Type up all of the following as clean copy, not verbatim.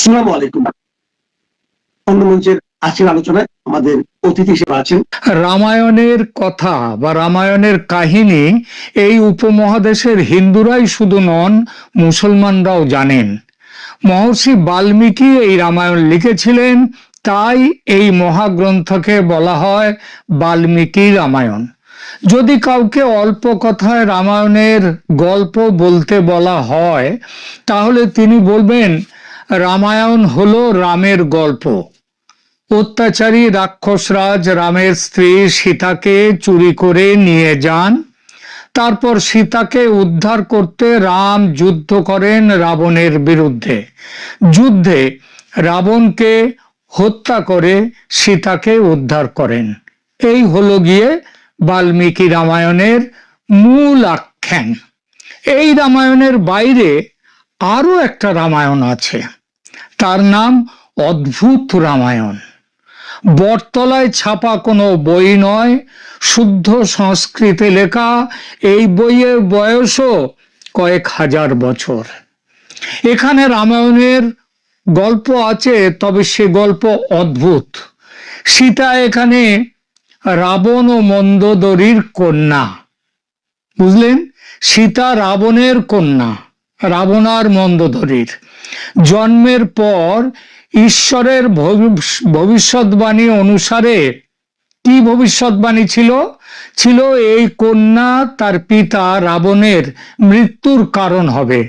আসসালামু আলাইকুম। অন্নমঞ্চের আজকের আলোচনায় আমাদের অতিথি হিসেবে আছেন রামায়ণের কথা বা রামায়ণের কাহিনী এই উপমহাদেশের হিন্দুরাই শুধু নন, মুসলমানরাও জানেন। মহর্ষি বাল্মীকি এই রামায়ণ লিখেছিলেন, তাই এই মহাগ্রন্থকে বলা হয় বাল্মীকি রামায়ণ। যদি কাউকে অল্প কথায় রামায়ণের গল্প বলতে বলা হয়, তাহলে তিনি বলবেন রামায়ণ হলো রামের গল্প। অত্যাচারী রাক্ষসরাজ রামের স্ত্রী সীতাকে চুরি করে নিয়ে যান। তারপর সীতাকে উদ্ধার করতে রাম যুদ্ধ করেন রাবণের বিরুদ্ধে। যুদ্ধে রাবণকে হত্যা করে সীতাকে উদ্ধার করেন। এই হলো গিয়ে বাল্মীকি রামায়ণের মূল আখ্যান। এই রামায়ণের বাইরে আরো একটা রামায়ণ আছে, তার নাম অদ্ভুত রামায়ণ। বটতলায় ছাপা কোনো বই নয়, শুদ্ধ সংস্কৃতে লেখা। এই বইয়ের বয়সও কয়েক হাজার বছর। এখানে রামায়ণের গল্প আছে, তবে সে গল্প অদ্ভুত। সীতা এখানে রাবণ ও মন্দোদরীর কন্যা, বুঝলেন? সীতা রাবণের কন্যা, রাবণ আর মন্দোদরীর। জন্মের পর ঈশ্বরের ভবিষ্যৎবাণী অনুসারে কি ভবিষ্যৎবাণী ছিল? এই কন্যা তার পিতা রাবণের মৃত্যুর কারণ হবে,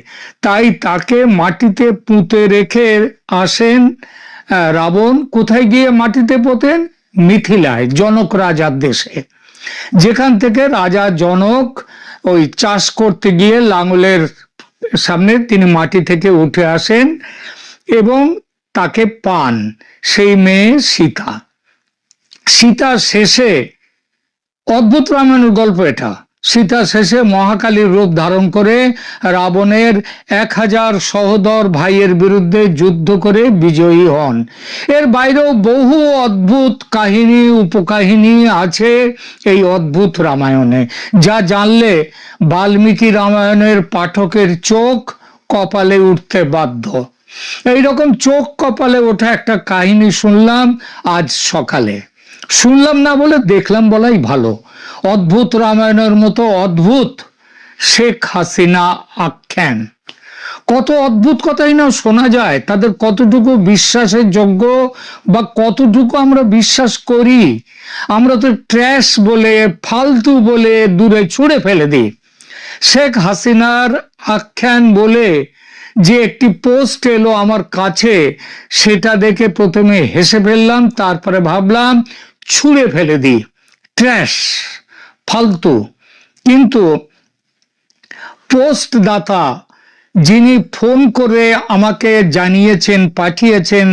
তাই তাকে মাটিতে পুঁতে রেখে আসেন রাবণ। কোথায় গিয়ে মাটিতে পোতেন? মিথিলায়, জনক রাজার দেশে, যেখান থেকে রাজা জনক ওই চাষ করতে গিয়ে লাঙলের সামনে তিনি মাটি থেকে উঠে আসেন এবং তাকে পান, সেই মেয়ে সীতা। সীতা শেষে, অদ্ভুত রামায়ণের গল্প এটা, সীতা শেষে মহাকালীর রূপ ধারণ করে রাবণের 1000 সহোদর ভাইয়ের বিরুদ্ধে যুদ্ধ করে বিজয়ী হন। এর বাইরেও বহু অদ্ভুত কাহিনী উপকাহিনী আছে এই অদ্ভুত রামায়ণে, যা জানলে বাল্মীকি রামায়ণের পাঠকের চোখ কপালে উঠতে বাধ্য। এইরকম চোখ কপালে ওঠা একটা কাহিনী শুনলাম আজ সকালে। শুনলাম না বলে দেখলাম বলাই ভালো। অদ্ভুত রামায়ণের মতো অদ্ভুত শেখ হাসিনা আখ্যান। কত অদ্ভুত কথাই না শোনা যায়, তাদের কতটুকু বিশ্বাসের যোগ্য বা কতটুকু আমরা বিশ্বাস করি। আমরা তো ট্র্যাশ বলে, ফালতু বলে দূরে ছুঁড়ে ফেলে দিই। শেখ হাসিনার আখ্যান বলে যে একটি পোস্ট এলো আমার কাছে, সেটা দেখে প্রথমে হেসে ফেললাম, তারপরে ভাবলাম ছুঁড়ে ফেলে দিই, ট্র্যাশ, ফালতু। কিন্তু পোস্ট দাতা যিনি ফোন করে আমাকে জানিয়েছেন, পাঠিয়েছেন,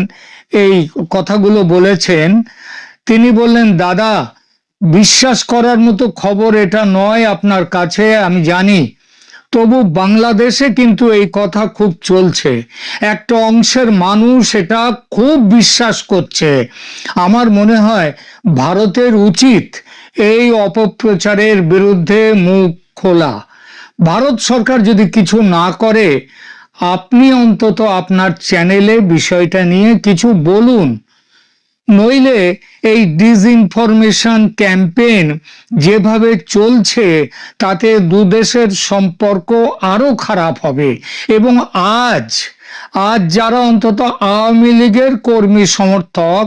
এই কথাগুলো বলেছেন, তিনি বললেন, দাদা বিশ্বাস করার মতো খবর এটা নয় আপনার কাছে, আমি জানি, তবু বাংলাদেশে কিন্তু এই কথা খুব চলছে। একটা অংশের মানুষ এটা খুব বিশ্বাস করছে। আমার মনে হয় ভারতের উচিত এই অপপ্রচারের বিরুদ্ধে মুখ খোলা। ভারত সরকার যদি কিছু না করে, আপনি অন্তত আপনার চ্যানেলে বিষয়টা নিয়ে কিছু বলুন। নইলে এই ডিসইনফরমেশন ক্যাম্পেইন যেভাবে চলছে, তাতে দুদেশের সম্পর্ক আরো খারাপ হবে। এবং আজ যারা অন্তত আওয়ামী লীগের কর্মী সমর্থক,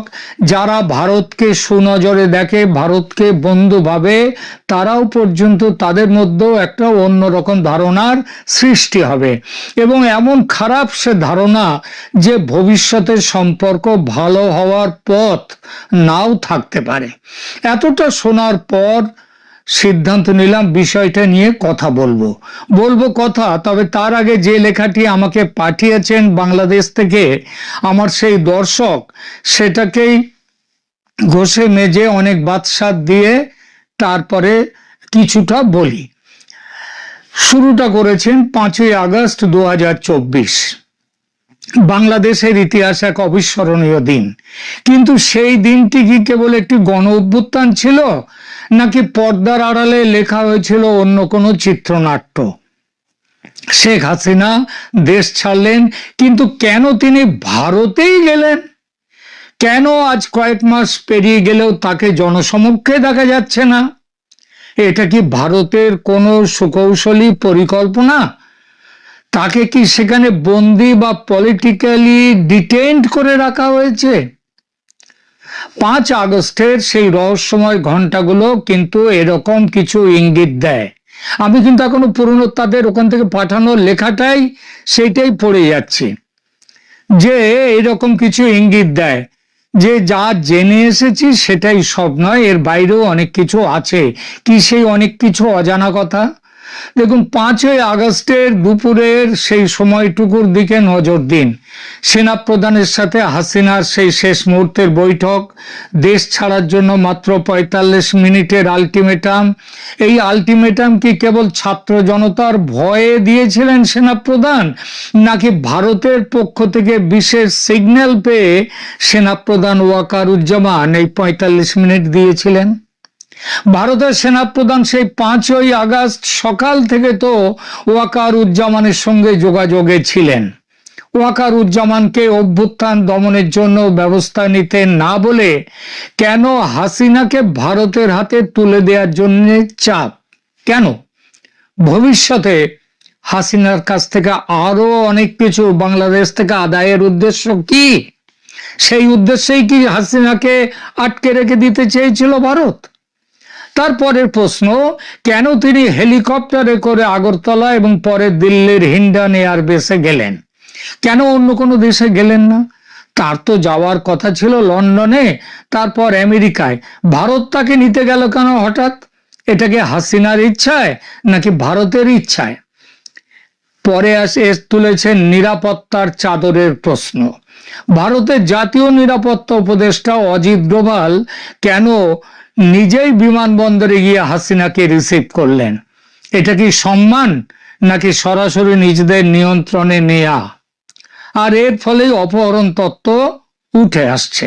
যারা ভারতকে সুনজরে দেখে, ভারতকে বন্ধু ভাবে, তারাও পর্যন্ত তাদের মধ্যেও একটা অন্যরকম ধারণার সৃষ্টি হবে। এবং এমন খারাপ সে ধারণা যে ভবিষ্যতের সম্পর্ক ভালো হওয়ার পথ নাও থাকতে পারে। এতটা শোনার পর সিদ্ধান্ত নিলাম বিষয়টা নিয়ে কথা বলবো কথা। তবে তার আগে যে লেখাটি আমাকে পাঠিয়েছেন বাংলাদেশ থেকে আমার সেই দর্শক, সেটাকেই ঘষে মেজে অনেক বাদশাহ দিয়ে তারপরে কিছুটা বলি। শুরুটা করেছেন 5ই আগস্ট 2024। বাংলাদেশের ইতিহাস এক অবিস্মরণীয় দিন। কিন্তু সেই দিনটি কি কেবল একটি গণ অভ্যুত্থান ছিল, নাকি পর্দার আড়ালে লেখা হয়েছিল অন্য কোনো চিত্রনাট্য? শেখ হাসিনা দেশ ছাড়লেন, কিন্তু কেন তিনি ভারতেই গেলেন? কেন আজ কয়েক মাস পেরিয়ে গেলেও তাকে জনসমক্ষে দেখা যাচ্ছে না? এটা কি ভারতের কোনো সুকৌশলী পরিকল্পনা? তাকে কি সেখানে বন্দি বা পলিটিক্যালি ডিটেইনড করে রাখা হয়েছে? 5 আগস্টের সেই রহস্যময় ঘন্টাগুলো কিন্তু এরকম কিছু ইঙ্গিত দেয়। আমি কিন্তু এখনো পুরনো তাদের ওখান থেকে পাঠানো লেখাটাই সেইটাই পড়ে যাচ্ছি, যে এরকম কিছু ইঙ্গিত দেয় যে যা জেনে এসেছি সেটাই সব নয়, এর বাইরেও অনেক কিছু আছে। কি সেই অনেক কিছু অজানা কথা? দেখুন, 5ই আগস্টের দুপুরের সেই সময়টুকুর দিকে নজর দিন। সেনাপ্রধানের সাথে হাসিনার সেই শেষ মুহূর্তের বৈঠক, দেশ ছাড়ার জন্য মাত্র 45 মিনিটের আলটিমেটাম। এই আলটিমেটাম কি কেবল ছাত্র জনতার ভয়ে দিয়েছিলেন সেনাপ্রধান, নাকি ভারতের পক্ষ থেকে বিশেষ সিগন্যাল পেয়ে সেনাপ্রধান ওয়াকারুজ্জামান এই 45 মিনিট দিয়েছিলেন? ভারতের সেনাপ্রধান সেই 5ই আগস্ট সকাল থেকে তো ওয়াকারুজ্জামানের সঙ্গে যোগাযোগে ছিলেন। ওয়াকারুজ্জামানকে অভ্যুত্থান দমনের জন্য ব্যবস্থা নিতে না বলে কেন হাসিনাকে ভারতের হাতে তুলে দেওয়ার জন্য চাপ? কেন? ভবিষ্যতে হাসিনার কাছ থেকে আরো অনেক কিছু বাংলাদেশ থেকে আদায়ের উদ্দেশ্য কি? সেই উদ্দেশ্যেই কি হাসিনাকে আটকে রেখে দিতে চেয়েছিল ভারত? তারপরের প্রশ্ন, কেন তিনি হেলিকপ্টারে করে আগরতলা এবং পরে দিল্লির হিন্ডন এয়ারবেসে গেলেন? কেন অন্য কোনো দেশে গেলেন না? তার তো যাওয়ার কথা ছিল লন্ডনে, তারপর আমেরিকায়। ভারত তাকে নিতে গেল কেন হঠাৎ? এটাকে হাসিনার ইচ্ছায় নাকি ভারতের ইচ্ছায়? পরে তুলেছেন নিরাপত্তার চাদরের প্রশ্ন। ভারতের জাতীয় নিরাপত্তা উপদেষ্টা অজিত ডোভাল কেন নিজেই বিমানবন্দরে গিয়ে হাসিনাকে রিসিভ করলেন? এটা কি সম্মান নাকি সরাসরি নিজেদের নিয়ন্ত্রণে নেয়া? আর এর ফলেই অপহরণ তত্ত্ব উঠে আসছে।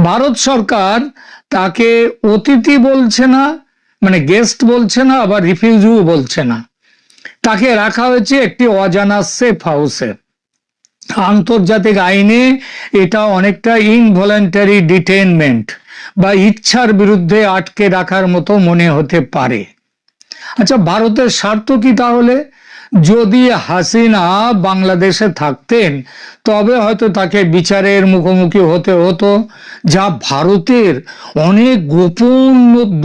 ভারত সরকার তাকে অতিথি বলছে না, মানে গেস্ট বলছে না, আবার রিফিউজিও বলছে না। তাকে রাখা হয়েছে একটি অজানা সেফ হাউসে। আন্তর্জাতিক আইনে এটা অনেকটা ইনভলেন্টারি ডিটেইনমেন্ট বা ইচ্ছার বিরুদ্ধে আটকে রাখার মতো মনে হতে পারে। আচ্ছা, ভারতের স্বার্থ কি তাহলে? যদি হাসিনা বাংলাদেশে থাকতেন তবে হয়তো তাকে বিচারের মুখোমুখি হতে হতো, যা ভারতের অনেক গোপন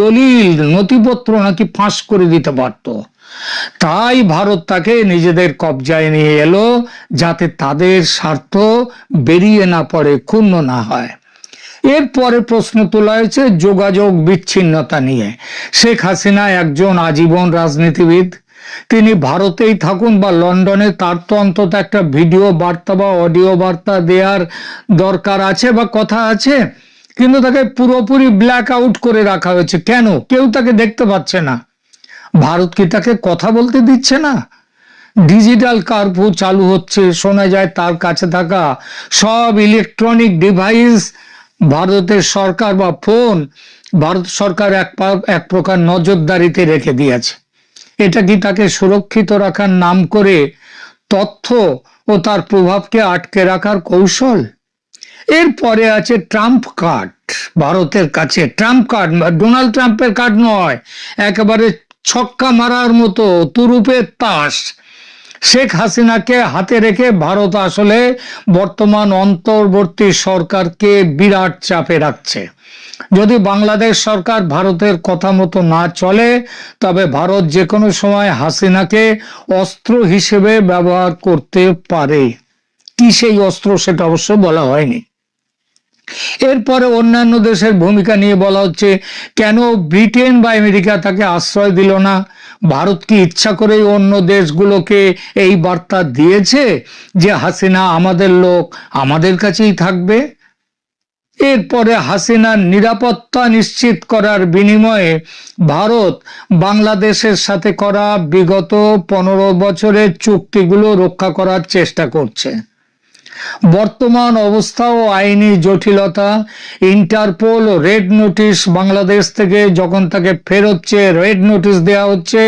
দলিল নথিপত্র নাকি ফাঁস করে দিতে পারত। তাই ভারত তাকে নিজেদের কবজায় নিয়ে এলো, যাতে তাদের স্বার্থ বেরিয়ে না পড়ে, ক্ষুণ্ণ না হয়। এরপরে প্রশ্ন তোলা হয়েছে যোগাযোগ বিচ্ছিন্নতা নিয়ে। শেখ হাসিনা একজন আজীবন রাজনীতিবিদ। তিনি ভারতেই থাকুন বা লন্ডনে, তার তো অন্তত একটা ভিডিও বার্তা বা অডিও বার্তা দেওয়ার দরকার আছে বা কথা আছে, কিন্তু তাকে পুরোপুরি ব্ল্যাক আউট করে রাখা হয়েছে। কেন? কেউ তাকে দেখতে পাচ্ছে না। ভারত কি তাকে কথা বলতে দিচ্ছে না? ডিজিটাল কারফিউ চালু হচ্ছে, শোনা যায় তার কাছে থাকা সব ইলেকট্রনিক ডিভাইস ভারতের সরকার বা ফোন ভারত সরকার এক প্রকার নজরদারিতে রেখে দিয়েছে। এটা কি তাকে সুরক্ষিত রাখার নাম করে তথ্য ও তার প্রভাবকে আটকে রাখার কৌশল? এরপরে আছে ট্রাম্প কার্ড। ভারতের কাছে ট্রাম্প কার্ড, ডোনাল্ড ট্রাম্পের কার্ড নয়, একেবারে ছক্কা মারার মতো তুরুপের তাস। শেখ হাসিনাকে হাতে রেখে ভারত আসলে বর্তমান অন্তর্বর্তী সরকারকে বিরাট চাপে রাখছে। যদি বাংলাদেশ সরকার ভারতের কথা মতো না চলে, তবে ভারত যে কোনো সময় হাসিনাকে অস্ত্র হিসেবে ব্যবহার করতে পারে। কি সেই অস্ত্র সেটা অবশ্য বলা হয়নি। এরপরে অন্যান্য দেশের ভূমিকা নিয়ে বলা হচ্ছে, কেন ব্রিটেন বা আমেরিকা তাকে আশ্রয় দিল না? ভারত কি ইচ্ছা করেই অন্য দেশগুলোকে এই বার্তা দিয়েছে যে হাসিনা আমাদের লোক, আমাদের কাছেই থাকবে? এরপরে হাসিনার নিরাপত্তা নিশ্চিত করার বিনিময়ে ভারত বাংলাদেশের সাথে করা বিগত 15 বছরের চুক্তিগুলো রক্ষা করার চেষ্টা করছে। বর্তমান অবস্থা ও আইনি জটিলতা, ইন্টারপোল রেড নোটিশ বাংলাদেশ থেকে যখন তাকে ফেরত চেয়ে রেড নোটিশ দেওয়া হচ্ছে,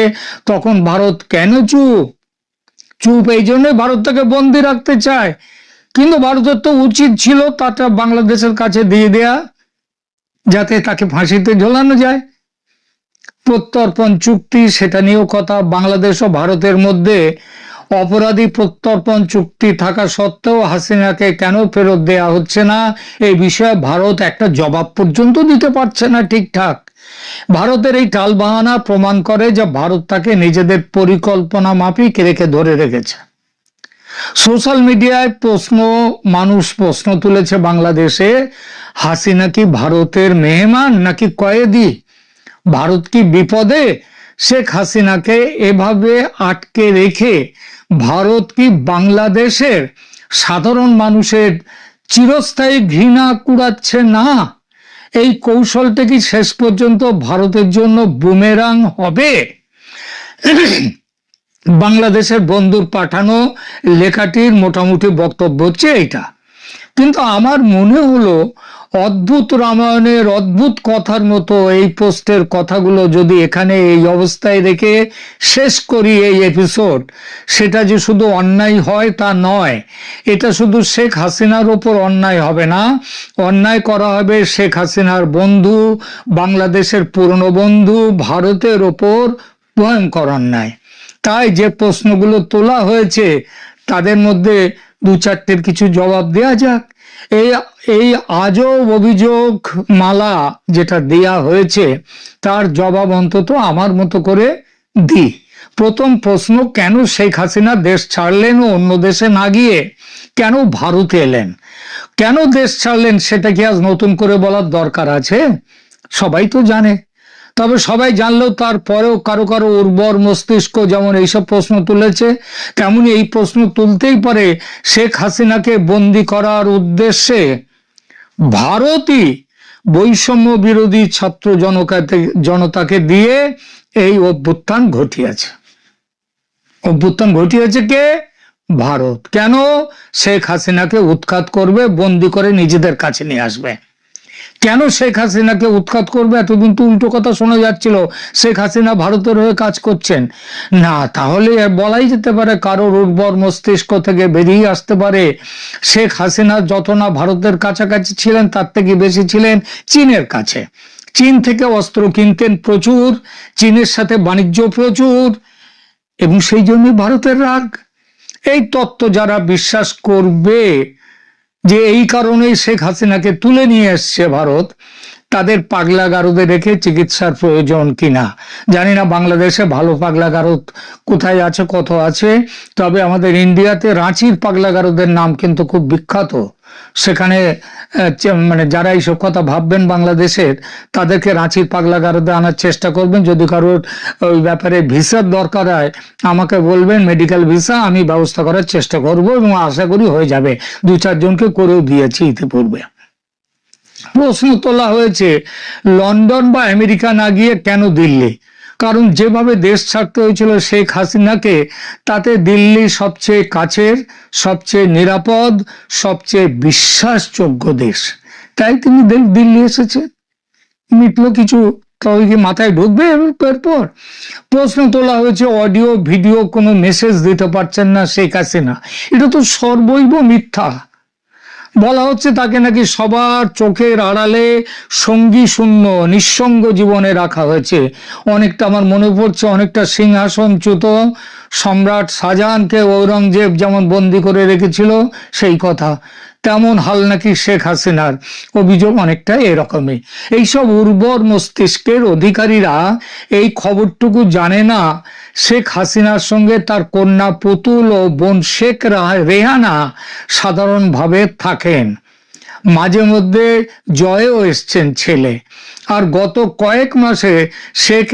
তখন ভারত কেন চুপ? চুপ, এই জন্য ভারত তাকে বন্দি রাখতে চায়। কিন্তু ভারতের তো উচিত ছিল তাটা বাংলাদেশের কাছে দিয়ে দেয়া, যাতে তাকে ফাঁসিতে ঝোলানো যায়। প্রত্যর্পণ চুক্তি, সেটা নিয়েও কথা। বাংলাদেশ ও ভারতের মধ্যে অপরাধী প্রত্যর্পণ চুক্তি থাকা সত্ত্বেও হাসিনাকে কেন ফেরত দেয়া হচ্ছে না, এই বিষয়ে ভারত একটা জবাব পর্যন্ত দিতে পারছে না ঠিকঠাক। ভারতের এই টালবাহানা প্রমাণ করে যে ভারত তাকে নিজেদের পরিকল্পনা মাফিক রেখে ধরে রেখেছে। সোশ্যাল মিডিয়ায় মানুষ প্রশ্ন তুলেছে, বাংলাদেশে হাসিনা কি ভারতের মেহমান নাকি কয়েদি? ভারত কি বিপদে? শেখ হাসিনাকে এভাবে আটকে রেখে ভারত কি বাংলাদেশের সাধারণ মানুষের চিরস্থায়ী ঘৃণা কুড়াচ্ছে না? এই কৌশলটা কি শেষ পর্যন্ত ভারতের জন্য বুমেরাং হবে? বাংলাদেশের বন্ধুর পাঠানো লেখাটির মোটামুটি বক্তব্য হচ্ছে এইটা। কিন্তু আমার মনে হলো অদ্ভুত রামায়ণের অদ্ভুত কথার মতো এই পোস্টের কথাগুলো যদি এখানে এই অবস্থায় রেখে শেষ করি এই এপিসোড, সেটা যে শুধু অন্যায় হয় তা নয়। এটা শুধু শেখ হাসিনার ওপর অন্যায় হবে না, অন্যায় করা হবে শেখ হাসিনার বন্ধু, বাংলাদেশের পুরনো বন্ধু ভারতের ওপর ভয়ঙ্কর অন্যায়। তাই যে প্রশ্নগুলো তোলা হয়েছে তাদের মধ্যে দু চারটের কিছু জবাব দেয়া যাক। এই আজব অভিযোগ মালা যেটা দেয়া হয়েছে তার জবাব অন্তত আমার মতো করে দিই। প্রথম প্রশ্ন, কেন শেখ হাসিনা দেশ ছাড়লেন ও অন্য দেশে না গিয়ে কেন ভারতে এলেন? কেন দেশ ছাড়লেন সেটা কি আজ নতুন করে বলার দরকার আছে? সবাই তো জানে। তবে সবাই জানলেও তারপরেও কারো কারো উর্বর মস্তিষ্ক যেমন এইসব প্রশ্ন তুলেছে, তেমনি এই প্রশ্ন তুলতেই পারে শেখ হাসিনাকে বন্দি করার উদ্দেশ্যে ভারতই বৈষম্য বিরোধী ছাত্র জনতাকে দিয়ে এই অভ্যুত্থান ঘটিয়েছে। অভ্যুত্থান ঘটিয়েছে কে? ভারত। কেন? শেখ হাসিনাকে উৎখাত করবে, বন্দি করে নিজেদের কাছে নিয়ে আসবে। কেন শেখ হাসিনাকে উৎখাত করবে? এতদিন তো উল্টো কথা শোনা যাচ্ছিল, শেখ হাসিনা ভারতের হয়ে কাজ করছেন। না, তাহলে বলাই যেতে পারে কারোর উর্বর মস্তিষ্ক থেকে বেরিয়ে আসতে পারে শেখ হাসিনা যত না ভারতের কাছাকাছি ছিলেন তার থেকে বেশি ছিলেন চীনের কাছে। চীন থেকে অস্ত্র কিনতেন প্রচুর, চীনের সাথে বাণিজ্য প্রচুর, এবং সেই জন্যই ভারতের রাগ। এই তত্ত্ব যারা বিশ্বাস করবে যে এই কারণেই শেখ হাসিনাকে তুলে নিয়ে এসছে ভারত, তাদের পাগলা গারদে রেখে চিকিৎসার প্রয়োজন কিনা জানি না। বাংলাদেশে ভালো পাগলা গারদ কোথায় আছে, কত আছে, তবে আমাদের ইন্ডিয়াতে রাঁচির পাগলা গারদের নাম কিন্তু খুব বিখ্যাত। সেখানে মানে যারা এইসব কথা ভাববেন বাংলাদেশের, তাদেরকে রাঁচির পাগলা গারদে আনার চেষ্টা করবেন। যদি কারোর ওই ব্যাপারে ভিসার দরকার হয় আমাকে বলবেন, মেডিকেল ভিসা আমি ব্যবস্থা করার চেষ্টা করব এবং আশা করি হয়ে যাবে। দু চারজনকে করেও দিয়েছি ইতিপূর্বে। প্রশ্ন তোলা হয়েছে লন্ডন বা আমেরিকা না গিয়ে কেন দিল্লি? কারণ যেভাবে দেশ ছাড়তে হয়েছিল শেখ হাসিনাকে, তাতে দিল্লি সবচেয়ে কাছের, সবচেয়ে নিরাপদ, সবচেয়ে বিশ্বাসযোগ্য দেশ। তাই তিনি দিল্লি এসেছে। মিটলো কিছু, তবে কি মাথায় ঢুকবে? এরপর প্রশ্ন তোলা হয়েছে অডিও ভিডিও কোনো মেসেজ দিতে পারছেন না শেখ হাসিনা। এটা তো সর্বৈব মিথ্যা। বলা হচ্ছে তাকে নাকি সবার চোখের আড়ালে সঙ্গী শূন্য নিঃসঙ্গ জীবনে রাখা হয়েছে। অনেকটা আমার মনে পড়ছে, অনেকটা সিংহাসনচ্যুত সম্রাট শাহজাহানকে ঔরঙ্গজেব যেমন বন্দি করে রেখেছিল সেই কথা, তেমন হাল নাকি শেখ হাসিনার। অভিযোগ অনেকটা এরকমই। এইসব উর্বর মস্তিষ্কের অধিকারীরা এই খবরটুকু জানে না শেখ হাসিনার সঙ্গে তার কন্যা পুতুল ও বোন শেখ রেহানা সাধারণভাবে থাকেন। মাঝে মধ্যে জয়ও এসছেন ছেলে। আর গত কয়েক মাসে শেখ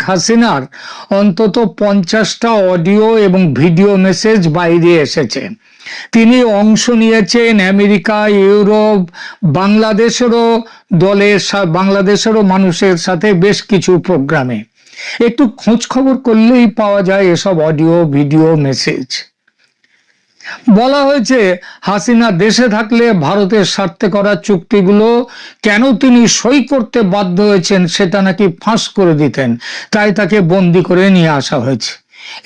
হাসিনার অন্তত 50টা অডিও এবং ভিডিও মেসেজ বাইরে এসেছে। তিনি অংশ নিয়েছেন আমেরিকা, ইউরোপ, বাংলাদেশেরও মানুষের সাথে বেশ কিছু প্রোগ্রামে। একটু খোঁজ খবর করলেই পাওয়া যায় এসব অডিও ভিডিও মেসেজ। বলা হয়েছে হাসিনা দেশে থাকলে ভারতের স্বার্থে করা চুক্তিগুলো কেন তিনি সই করতে বাধ্য হয়েছেন সেটা নাকি ফাঁস করে দিতেন, তাই তাকে বন্দি করে নিয়ে আসা হয়েছে।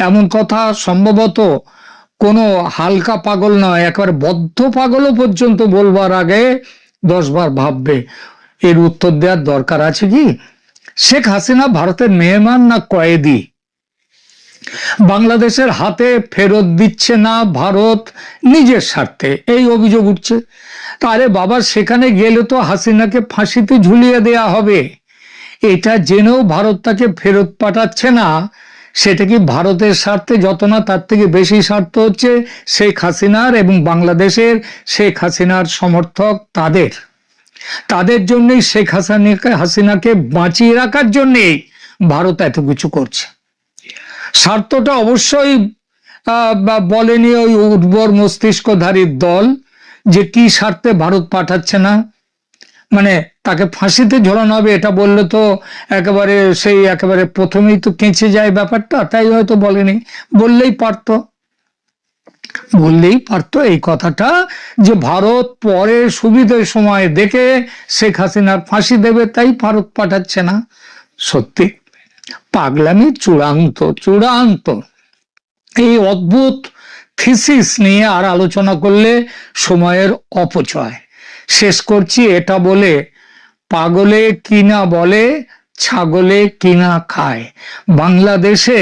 এমন কথা সম্ভবত কোনো হালকা পাগল নয়, একেবারে বদ্ধ পাগলও পর্যন্ত বলবার আগে 10 বার ভাববে এর উত্তর দেওয়ার দরকার আছে কি। শেখ হাসিনা ভারতের মেহমান না কয়েদি? বাংলাদেশের হাতে ফেরত দিচ্ছে না ভারত নিজের স্বার্থে, এই অভিযোগ উঠছে। তারে বাবা, সেখানে গেলে তো হাসিনাকে ফাঁসিতে ঝুলিয়ে দেয়া হবে, এটা জেনেও ভারত তাকে ফেরত পাঠাচ্ছে না। সেটা কি ভারতের স্বার্থে? যত না তার থেকে বেশি স্বার্থ হচ্ছে শেখ হাসিনার এবং বাংলাদেশের শেখ হাসিনার সমর্থক তাদের জন্যই শেখ হাসিনাকে বাঁচিয়ে রাখার জন্যেই ভারত এত কিছু করছে। স্বার্থটা অবশ্যই বলেনি ওই উর্বর মস্তিষ্কধারীর দল যে কি স্বার্থে ভারত পাঠাচ্ছে না, মানে তাকে ফাঁসিতে ঝোলানো হবে এটা বললে তো একেবারে প্রথমেই তো কেঁচে যায় ব্যাপারটা, তাই হয়তো বলেনি। বললেই পারতো এই কথাটা যে ভারত পরে সুবিধার সময় দেখে শেখ হাসিনার ফাঁসি দেবে, তাই ভারত পাঠাচ্ছে না। সত্যি পাগলামি চূড়ান্ত। এই অদ্ভুত থিসিস নিয়ে আর আলোচনা করলে সময়ের অপচয়। শেষ করছি এটা বলে, পাগলে কিনা বলে, ছাগলে কিনা খায়। বাংলাদেশে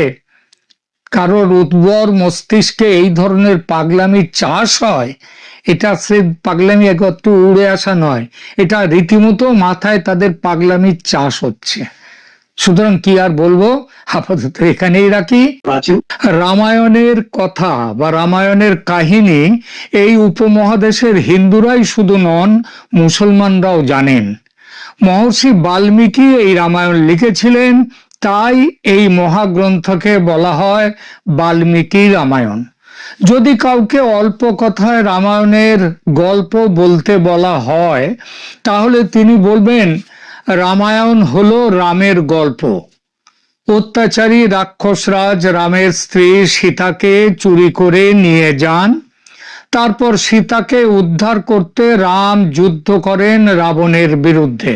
কারোর উদ্ভর মস্তিষ্কে এই ধরনের পাগলামির চাষ হয়, এটা সে পাগলামি একটু উড়ে আসা নয়, এটা রীতিমতো মাথায় তাদের পাগলামির চাষ হচ্ছে। সুতরাং কি আর বলবো, আপাতত এখানেই রাখি। রামায়ণের কথা বা রামায়ণের কাহিনী এই উপমহাদেশের হিন্দুরাই শুধু নন, মুসলমানরাও জানেন। মহর্ষি বাল্মীকি এই রামায়ণ লিখেছিলেন, তাই এই মহাগ্রন্থকে বলা হয় বাল্মীকি রামায়ণ। যদি কাউকে অল্প কথায় রামায়ণের গল্প বলতে বলা হয়, তাহলে তিনি বলবেন রামায়ণ হলো রামের গল্প। অত্যাচারী রাক্ষসরাজ রামের স্ত্রী সীতাকে চুরি করে নিয়ে যান, তারপর সীতাকে উদ্ধার করতে রাম যুদ্ধ করেন রাবণের বিরুদ্ধে।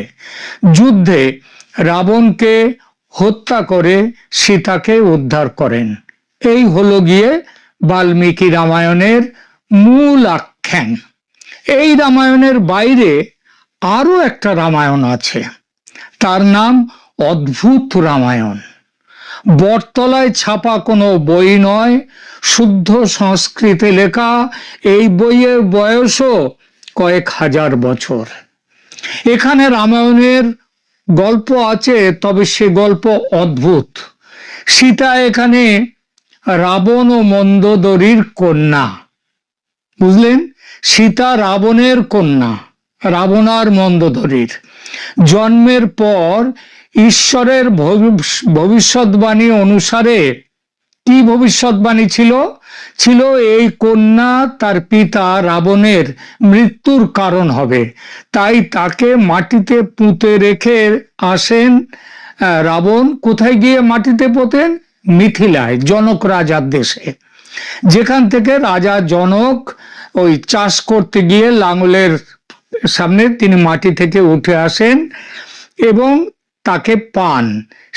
যুদ্ধে রাবণকে হত্যা করে সীতাকে উদ্ধার করেন। এই হলো গিয়ে বাল্মীকি রামায়ণের মূল আখ্যান। এই রামায়ণের বাইরে আরো একটা রামায়ণ আছে, তার নাম অদ্ভুত রামায়ণ। বটতলায় ছাপা কোনো বই নয়, শুদ্ধ সংস্কৃতে লেখা। এই বইয়ের বয়সও কয়েক হাজার বছর। এখানে রামায়ণের গল্প আছে, তবে সে গল্প অদ্ভুত। সীতা এখানে রাবণ ও মন্দোদরীর কন্যা, বুঝলেন? সীতা রাবণের কন্যা, রাবণ আর মন্দোদরীর। জন্মের পর ঈশ্বরের ভবিষ্যৎবাণী অনুসারে কি ভবিষ্যৎবাণী ছিল এই কন্যা তার পিতা রাবণের মৃত্যুর কারণ হবে, তাই তাকে মাটিতে পুঁতে রেখে আসেন রাবণ। কোথায় গিয়ে মাটিতে পোতেন? মিথিলায়, জনক রাজার দেশে, যেখান থেকে রাজা জনক ওই চাষ করতে গিয়ে লাঙলের সামনে তিনি মাটি থেকে উঠে আসেন এবং তাকে পান,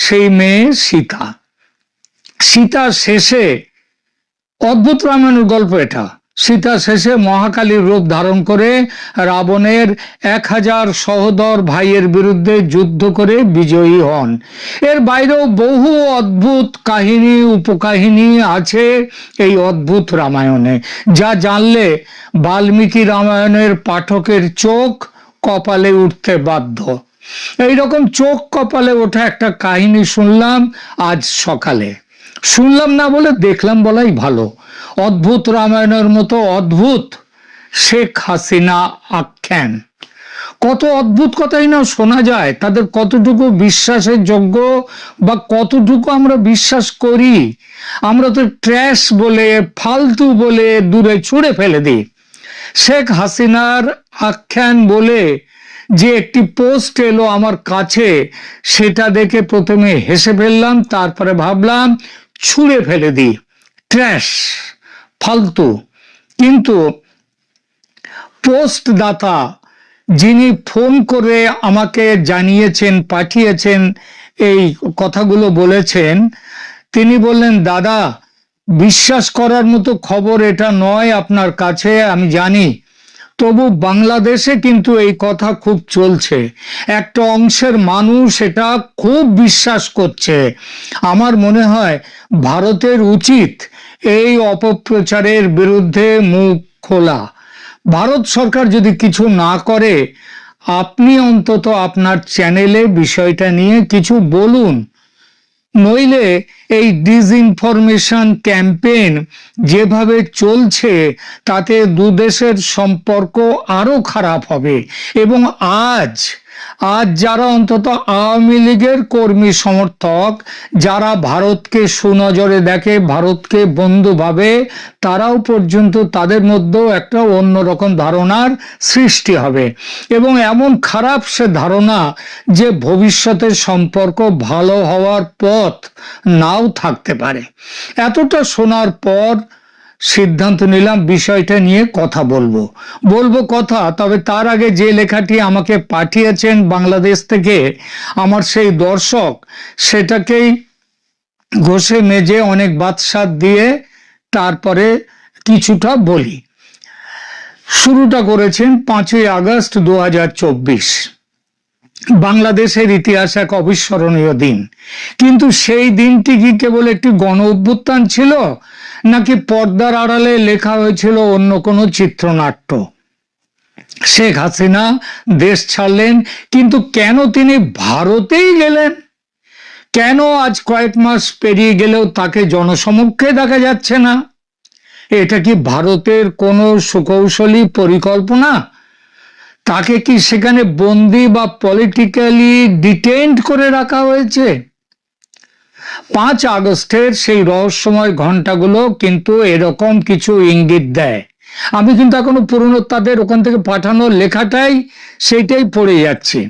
সেই মেয়ে সীতা। সীতা শেষে, অদ্ভুত রামায়ণের গল্প এটা, সীতা শেষে মহাকালীর রূপ ধারণ করে রাবণের 1000 সহোদর ভাইয়ের বিরুদ্ধে যুদ্ধ করে বিজয়ী হন। এর বাইরেও বহু অদ্ভুত কাহিনী উপকাহিনী আছে এই অদ্ভুত রামায়ণে, যা জানলে বাল্মীকি রামায়ণের পাঠকের চোখ কপালে উঠতে বাধ্য। এইরকম চোখ কপালে ওঠা একটা কাহিনী শুনলাম আজ সকালে। শুনলাম না বলে দেখলাম বলাই ভালো। অদ্ভুত রামায়ণের মতো অদ্ভুত শেখ হাসিনা আখ্যান। কত অদ্ভুত কথাই না শোনা যায়, তাদের কতটুকু বিশ্বাসের যোগ্য বা কতটুকু আমরা বিশ্বাস করি। আমরা তো ট্র্যাশ বলে, ফালতু বলে দূরে ছুঁড়ে ফেলে দিই। শেখ হাসিনার আখ্যান বলে যে একটি পোস্ট এলো আমার কাছে, সেটা দেখে প্রথমে হেসে ফেললাম, তারপরে ভাবলাম ছুঁড়ে ফেলে দিই, ট্র্যাশ, ফালতু। কিন্তু পোস্ট দাতা যিনি ফোন করে আমাকে জানিয়েছেন, পাঠিয়েছেন, এই কথাগুলো বলেছেন, তিনি বললেন, দাদা, বিশ্বাস করার মতো খবর এটা নয় আপনার কাছে, আমি জানি, তবু বাংলাদেশে কিন্তু এই কথা খুব চলছে, একটা অংশের মানুষ এটা খুব বিশ্বাস করছে। আমার মনে হয় ভারতের উচিত এই অপপ্রচারের বিরুদ্ধে মুখ খোলা। ভারত সরকার যদি কিছু না করে, আপনি অন্তত আপনার চ্যানেলে বিষয়টা নিয়ে কিছু বলুন, নইলে এই ডিসইনফরমেশন ক্যাম্পেইন যেভাবে চলছে তাতে দুদেশের সম্পর্ক আরো খারাপ হবে। এবং আজ যারা অন্তত আওয়ামী লীগের কর্মী সমর্থক, যারা ভারতকে সুনজরে দেখে, ভারতকে বন্ধু ভাবে, তারাও পর্যন্ত তাদের মধ্যেও একটা অন্যরকম ধারণার সৃষ্টি হবে, এবং এমন খারাপ সে ধারণা যে ভবিষ্যতের সম্পর্ক ভালো হওয়ার পথ নাও থাকতে পারে। এতটা শোনার পর সিদ্ধান্ত নিলাম বিষয়টা নিয়ে কথা বলবো কথা। তবে তার আগে যে লেখাটি আমাকে পাঠিয়েছেন বাংলাদেশ থেকে আমার সেই দর্শক, সেটাকেই ঘষে মেজে অনেক বাদশাহ দিয়ে তারপরে কিছুটা বলি। শুরুটা করেছেন 5ই আগস্ট 2024। বাংলাদেশের ইতিহাস এক অবিস্মরণীয় দিন, কিন্তু সেই দিনটি কি কেবল একটি গণ অভ্যুত্থান ছিল, নাকি পর্দার আড়ালে লেখা হয়েছিল অন্য কোনো চিত্রনাট্য? শেখ হাসিনা দেশ ছাড়লেন, কিন্তু কেন তিনি ভারতেই গেলেন? কেন আজ কয়েক মাস পেরিয়ে গেলেও তাকে জনসমক্ষে দেখা যাচ্ছে না? এটা কি ভারতের কোনো সুকৌশলী পরিকল্পনা? তাকে কি সেখানে বন্দি বা পলিটিক্যালি ডিটেইনড করে রাখা হয়েছে? 5 আগস্টের সেই রহস্যময় ঘন্টাগুলো কিন্তু এরকম কিছু ইঙ্গিত দেয়। আমি কিন্তু এখনো পুরনো তাদের ওখান থেকে পাঠানো লেখাটাই সেইটাই পড়ে যাচ্ছি,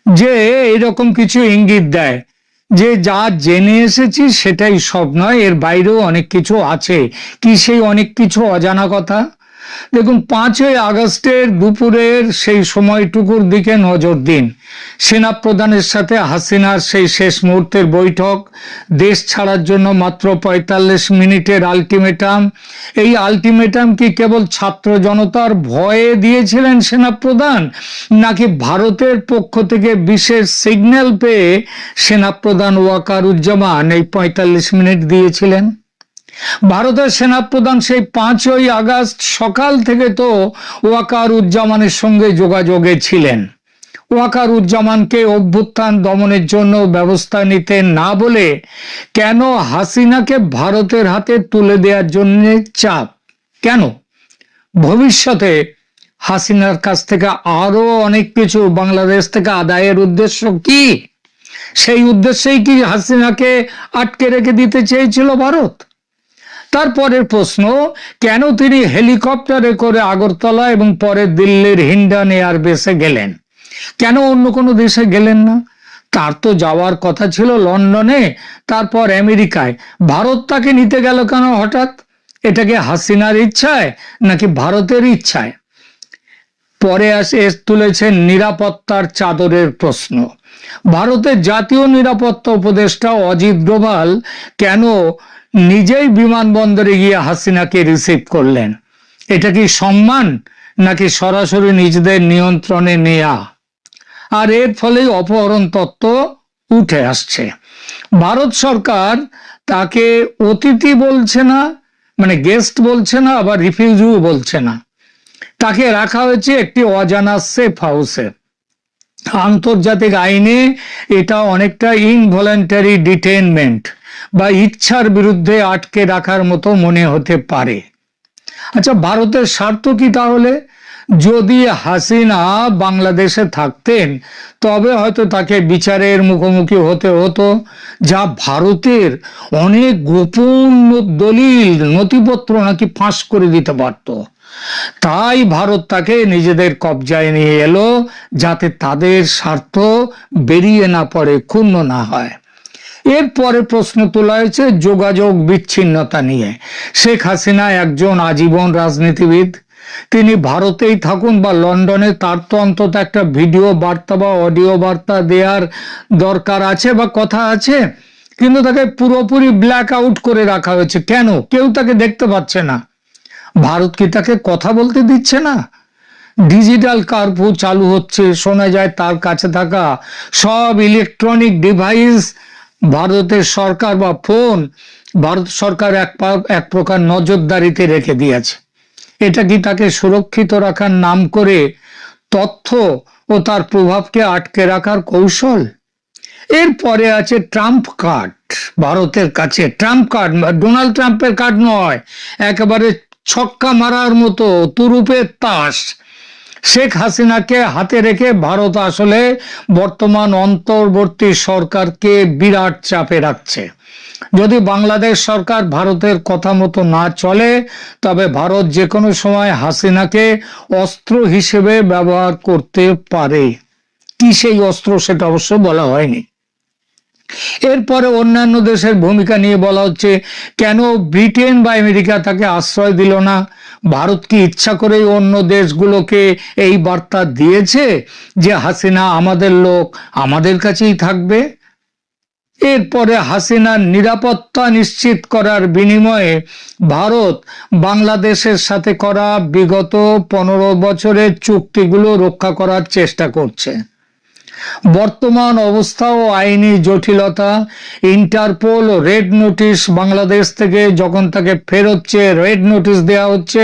যে এরকম কিছু ইঙ্গিত দেয় যে যা জেনে এসেছি সেটাই সব নয়, এর বাইরেও অনেক কিছু আছে। কি সেই অনেক কিছু অজানা কথা? দেখুন, 5ই আগস্টের দুপুরের সেই সময়টুকুর দিকে নজর দিন। সেনাপ্রধানের সাথে হাসিনার সেই শেষ মুহূর্তের বৈঠক, দেশ ছাড়ার জন্য মাত্র 45 মিনিটের আলটিমেটাম। এই আলটিমেটাম কি কেবল ছাত্র জনতার ভয়ে দিয়েছিলেন সেনাপ্রধান, নাকি ভারতের পক্ষ থেকে বিশেষ সিগন্যাল পেয়ে সেনাপ্রধান ওয়াকারুজ্জামান এই 45 মিনিট দিয়েছিলেন? ভারতের সেনাপ্রধান সেই 5ই আগস্ট সকাল থেকে তো ওয়াকারুজ্জামানের সঙ্গে যোগাযোগে ছিলেন। ওয়াকারুজ্জামানকে অভ্যুত্থান দমনের জন্য ব্যবস্থা নিতে না বলে কেন হাসিনাকে ভারতের হাতে তুলে দেওয়ার জন্য চাপ? কেন? ভবিষ্যতে হাসিনার কাছ থেকে আরো অনেক কিছু বাংলাদেশ থেকে আদায়ের উদ্দেশ্য কি? সেই উদ্দেশ্যেই কি হাসিনাকে আটকে রেখে দিতে চেয়েছিল ভারত? তারপরের প্রশ্ন, কেন তিনি হেলিকপ্টারে করে আগরতলা এবং পরে দিল্লির হিন্ডন এয়ারবেসে গেলেন? কেন অন্য কোনো দেশে গেলেন না? তার তো যাওয়ার কথা ছিল লন্ডনে, তারপর আমেরিকায়। ভারত তাকে নিতে গেল কেন হঠাৎ? এটাকে হাসিনার ইচ্ছায় নাকি ভারতের ইচ্ছায়? পরে তুলেছেন নিরাপত্তার চাদরের প্রশ্ন। ভারতের জাতীয় নিরাপত্তা উপদেষ্টা অজিত ডোভাল কেন নিজেই বিমানবন্দরে গিয়ে হাসিনাকে রিসিভ করলেন? এটা কি সম্মান, নাকি সরাসরি নিজেদের নিয়ন্ত্রণে নেয়া? আর এর ফলেই অপহরণ তত্ত্ব উঠে আসছে। ভারত সরকার তাকে অতিথি বলছে না, মানে গেস্ট বলছে না, আবার রিফিউজিও বলছে না। তাকে রাখা হয়েছে একটি অজানা সেফ হাউসে। আন্তর্জাতিক আইনে এটা অনেকটা ইনভলেন্টারি ডিটেইনমেন্ট বা ইচ্ছার বিরুদ্ধে আটকে রাখার মতো মনে হতে পারে। আচ্ছা, ভারতের স্বার্থ কি তাহলে? যদি হাসিনা বাংলাদেশে থাকতেন তবে হয়তো তাকে বিচারের মুখোমুখি হতে হতো, যা ভারতের অনেক গোপন দলিল নথিপত্র নাকি ফাঁস করে দিতে পারত। তাই ভারত তাকে নিজেদের কবজায় নিয়ে এলো, যাতে তাদের স্বার্থ বেরিয়ে না পড়ে, ক্ষুণ্ণ না হয়। এরপরে প্রশ্ন তোলা হয়েছে যোগাযোগ বিচ্ছিন্নতা নিয়ে। শেখ হাসিনা একজন আজীবন রাজনীতিবিদ। তিনি ভারতেই থাকুন বা লন্ডনে, তার তো অন্তত একটা ভিডিও বার্তা বা অডিও বার্তা দেওয়ার দরকার আছে বা কথা আছে। কিন্তু তাকে পুরোপুরি ব্ল্যাক আউট করে রাখা হয়েছে। কেন? কেউ তাকে দেখতে পাচ্ছে না। ভারত কি তাকে কথা বলতে দিচ্ছে না? ডিজিটাল কারফিউ চালু হচ্ছে, শোনা যায় তার কাছে থাকা সব ইলেকট্রনিক ডিভাইস ভারতের সরকার বা ফোন ভারত সরকার এক প্রকার নজরদারিতে রেখে দিয়েছে। এটা কি তাকে সুরক্ষিত রাখার নাম করে তথ্য ও তার প্রভাবকে আটকে রাখার কৌশল? এরপরে আছে ট্রাম্প কার্ড। ভারতের কাছে ট্রাম্প কার্ড, ডোনাল্ড ট্রাম্পের কার্ড নয়, একেবারে ছক্কা মারার মতো তুরুপের তাস। শেখ হাসিনাকে হাতে রেখে ভারত আসলে বর্তমান অন্তর্বর্তী সরকারকে বিরাট চাপে রাখছে। যদি বাংলাদেশ সরকার ভারতের কথা মতো না চলে, তবে ভারত যে কোনো সময় হাসিনাকে অস্ত্র হিসেবে ব্যবহার করতে পারে। কি সেই অস্ত্র সেটা অবশ্য বলা হয়নি। এরপরে অন্যান্য দেশের ভূমিকা নিয়ে বলা হচ্ছে, কেন ব্রিটেন বা আমেরিকা তাকে আশ্রয় দিল না? ভারত কি ইচ্ছা করেই অন্য দেশগুলোকে এই বার্তা দিয়েছে যে হাসিনা আমাদের লোক, আমাদের কাছেই থাকবে? এরপরে হাসিনার নিরাপত্তা নিশ্চিত করার বিনিময়ে ভারত বাংলাদেশের সাথে করা বিগত 15 বছরের চুক্তিগুলো রক্ষা করার চেষ্টা করছে। বর্তমান অবস্থা ও আইনি জটিলতা, ইন্টারপোল ও রেড নোটিশ, বাংলাদেশ থেকে যখন তাকে ফেরোচ্ছে রেড নোটিশ দেওয়া হচ্ছে,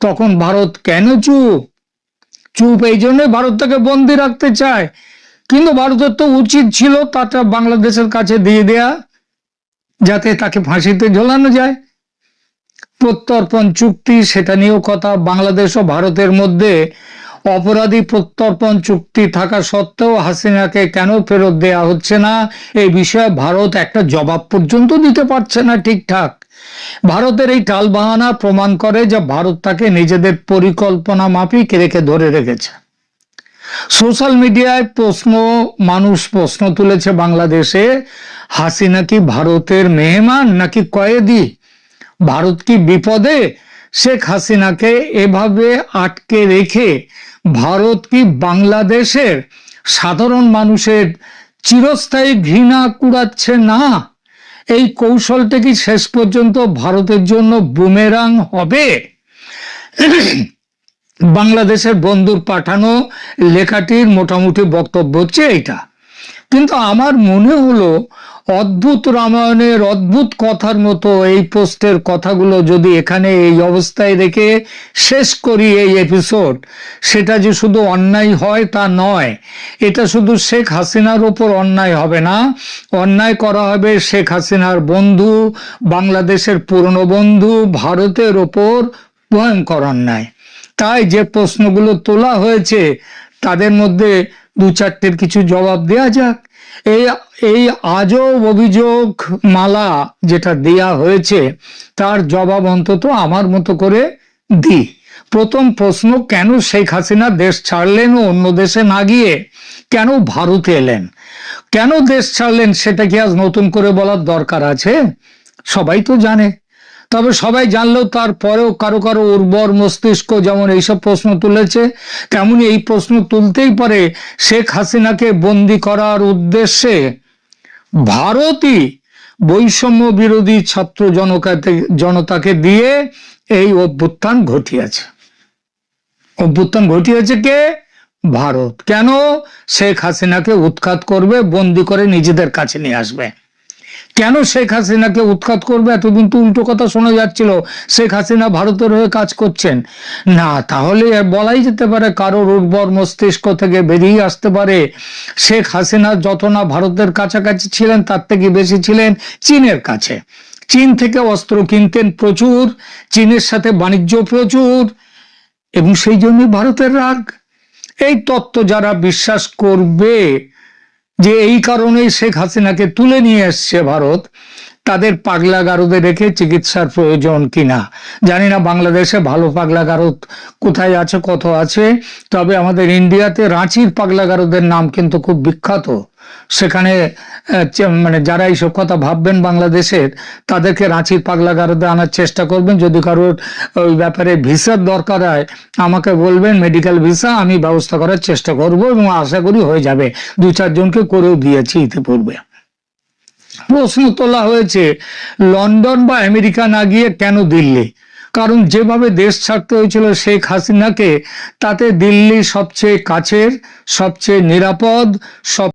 তখন ভারত কেন চুপ? এই জন্য ভারত তাকে বন্দি রাখতে চায়। কিন্তু ভারতের তো উচিত ছিল তাটা বাংলাদেশের কাছে দিয়ে দেয়া, যাতে তাকে ফাঁসিতে ঝোলানো যায়। প্রত্যর্পণ চুক্তি, সেটা নিয়েও কথা। বাংলাদেশ ও ভারতের মধ্যে অপরাধী প্রত্যর্পণ চুক্তি থাকা সত্ত্বেও হাসিনাকে কেন ফেরত দেয়া হচ্ছে না, এই বিষয়ে ভারত একটা জবাব পর্যন্ত দিতে পারছে না ঠিকঠাক। ভারতের এই টালবাহানা প্রমাণ করে যে ভারত তাকে নিজেদের পরিকল্পনা মাফিক রেখে ধরে রেখেছে। সোশ্যাল মিডিয়ায় মানুষ প্রশ্ন তুলেছে, বাংলাদেশে হাসিনা কি ভারতের মেহমান নাকি কয়েদি? ভারত কি বিপদে? শেখ হাসিনাকে এভাবে আটকে রেখে ভারত কি বাংলাদেশের সাধারণ মানুষের চিরস্থায়ী ঘৃণা কুড়াচ্ছে না? এই কৌশলটা কি শেষ পর্যন্ত ভারতের জন্য বুমেরাং হবে? বাংলাদেশের বন্ধুর পাঠানো লেখাটির মোটামুটি বক্তব্য হচ্ছে এইটা। কিন্তু আমার মনে হলো অদ্ভুত রামায়ণের অদ্ভুত কথার মতো এই পোস্টের কথাগুলো যদি এখানে এই অবস্থায় রেখে শেষ করি এই এপিসোড, সেটা যে শুধু অন্যায় হয় তা নয়। এটা শুধু শেখ হাসিনার ওপর অন্যায় হবে না, অন্যায় করা হবে শেখ হাসিনার বন্ধু, বাংলাদেশের পুরনো বন্ধু ভারতের ওপর ভয়ঙ্কর অন্যায়। তাই যে প্রশ্নগুলো তোলা হয়েছে তাদের মধ্যে দু চারটের কিছু জবাব দেয়া যাক। এই আজব অভিযোগ মালা যেটা দেয়া হয়েছে তার জবাব অন্তত আমার মতো করে দিই। প্রথম প্রশ্ন, কেন শেখ হাসিনা দেশ ছাড়লেন ও অন্য দেশে না গিয়ে কেন ভারতে এলেন? কেন দেশ ছাড়লেন সেটা কি আজ নতুন করে বলার দরকার আছে? সবাই তো জানে। তবে সবাই জানলেও তারপরেও কারো কারো উর্বর মস্তিষ্ক যেমন এইসব প্রশ্ন তুলেছে, তেমনি এই প্রশ্ন তুলতেই পারে শেখ হাসিনাকে বন্দি করার উদ্দেশ্যে ভারতই বৈষম্য বিরোধী ছাত্র জনতাকে দিয়ে এই অভ্যুত্থান ঘটিয়েছে। অভ্যুত্থান ঘটিয়েছে কে? ভারত। কেন? শেখ হাসিনাকে উৎখাত করবে, বন্দি করে নিজেদের কাছে নিয়ে আসবে। কেন শেখ হাসিনাকে উৎখাত করবে? এতদিন তো উল্টো কথা শোনা যাচ্ছিল, শেখ হাসিনা ভারতের হয়ে কাজ করছেন। না, তাহলে বলাই যেতে পারে কারোর উর্বর মস্তিষ্ক থেকে বেরিয়ে আসতে পারে শেখ হাসিনা যত না ভারতের কাছাকাছি ছিলেন, তার থেকে বেশি ছিলেন চীনের কাছে। চীন থেকে অস্ত্র কিনতেন প্রচুর, চীনের সাথে বাণিজ্য প্রচুর, এবং সেই জন্যই ভারতের রাগ। এই তত্ত্ব যারা বিশ্বাস করবে যে এই কারণেই শেখ হাসিনাকে তুলে নিয়ে এসছে ভারত, তাদের পাগলাগারদে রেখে চিকিৎসার প্রয়োজন কিনা জানি না। বাংলাদেশে ভালো পাগলাগারদ কোথায় আছে, কত আছে, তবে আমাদের ইন্ডিয়াতে রাঁচির পাগলাগারদের নাম কিন্তু খুব বিখ্যাত। সেখানে মানে যারা এইসব কথা ভাববেন বাংলাদেশের, তাদেরকে রাঁচির পাগলাগারদে আনার চেষ্টা করবেন। যদি কারোর ওই ব্যাপারে ভিসার দরকার হয় আমাকে বলবেন, মেডিকেল ভিসা আমি ব্যবস্থা করার চেষ্টা করব এবং আশা করি হয়ে যাবে। 2-4 জনকে করেও দিয়েছি ইতিপূর্বে। প্রশ্ন তোলা হয়েছে লন্ডন বা আমেরিকা না গিয়ে কেন দিল্লি। কারণ যেভাবে দেশ ছাড়তে হয়েছিল শেখ হাসিনাকে, তাতে দিল্লি সবচেয়ে কাছের, সবচেয়ে নিরাপদ, সব